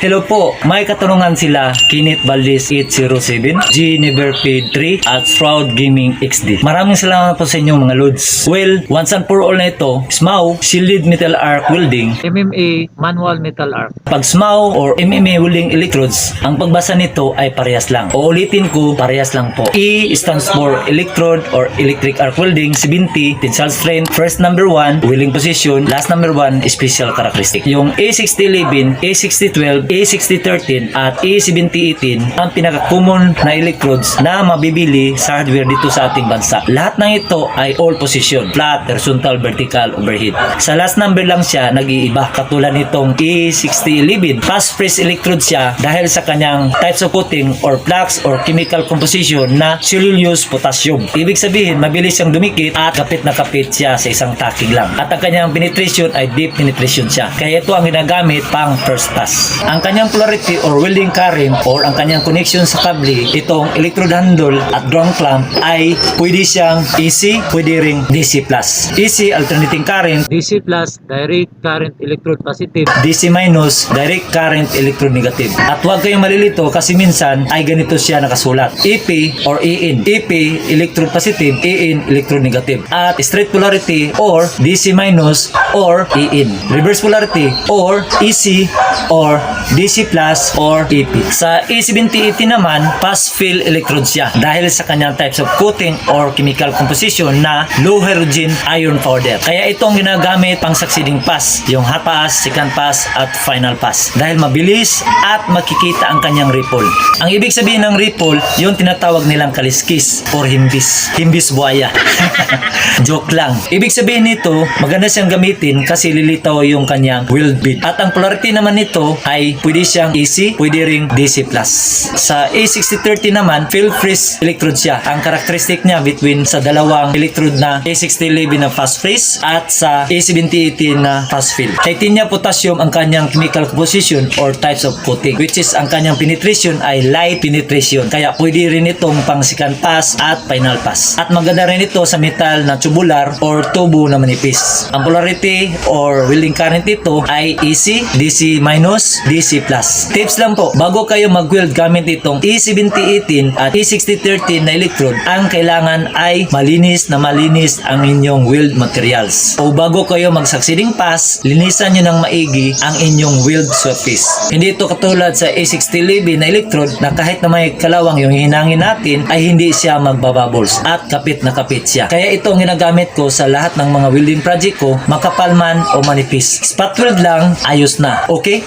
Hello po, may katanungan sila Kenneth Valdez 807, G Neverfade 3 at Shroud Gaming XD. Maraming salamat po sa inyong mga loads. Well, once and for all na ito, SMAW, Shielded Metal Arc Welding, MMA Manual Metal Arc. pag SMAW or MMA Welding Electrodes, ang pagbasa nito ay parehas lang. Uulitin ko, parehas lang po. E stands for Electrode or Electric Arc Welding, 70, Tensile Strength, first number 1, Welding Position, last number 1, Special Characteristic. Yung A6011, A6012, A6013 at A7018 ang pinaka-common na electrodes na mabibili sa hardware dito sa ating bansa. Lahat ng ito ay all position, flat, horizontal, vertical, overhead. Sa last number lang siya nag-iiba, katulad nitong A6011. Fast freeze electrode siya dahil sa kanyang types of coating or flux or chemical composition na cellulose potassium. Ibig sabihin, mabilis siyang dumikit at kapit na kapit siya sa isang tacking lang. At ang kanyang penetration ay deep penetration siya. Kaya ito ang ginagamit pang first pass. Ang kanyang polarity or welding current or ang kanyang connection sa kable, itong electrode handle at ground clamp ay pwede siyang AC, pwede ring DC+. AC, alternating current, DC plus, direct current electrode positive. DC minus, direct current electrode negative. At huwag kayong malilito kasi minsan ay ganito siya nakasulat. EP or EN. EP, electrode positive, EN, electrode negative. At straight polarity or DC minus or EN. Reverse polarity or EC or DC plus or EP. Sa A7080 naman, pass fill electrode siya dahil sa kanyang types of coating or chemical composition na low hydrogen iron powder. Kaya itong ginagamit pang succeeding pass, yung hot pass, second pass at final pass. Dahil mabilis at makikita ang kanyang ripple. Ang ibig sabihin ng ripple, yung tinatawag nilang kaliskis or himbis. Himbis buhaya. Joke lang. Ibig sabihin nito, maganda siyang gamitin kasi lilitaw yung kanyang weld bit. At ang polarity naman nito ay pwede siyang AC, pwede ring DC+. Sa A6030 naman, field freeze electrode siya. Ang characteristic niya between sa dalawang electrode na A6011 na fast freeze at sa A7018 na fast fill. Titanium potassium ang kanyang chemical composition or types of coating, which is ang kanyang penetration ay light penetration. Kaya pwede rin itong pang second pass at final pass. At maganda rin ito sa metal na tubular or tubo na manipis. Ang polarity or welding current ito ay AC, DC minus, DC plus. Tips lang po, bago kayo mag-weld gamit itong A7018 at A6013 na electrode, ang kailangan ay malinis ang inyong weld materials. O bago kayo mag-succeeding pass, linisan nyo ng maigi ang inyong weld surface. Hindi ito katulad sa A6011 na electrode na kahit na may kalawang yung hinangin natin ay hindi siya magbabubbles at kapit na kapit siya. Kaya ito ang ginagamit ko sa lahat ng mga welding project ko, makapal man o manipis. Spot weld lang, ayos na. Okay?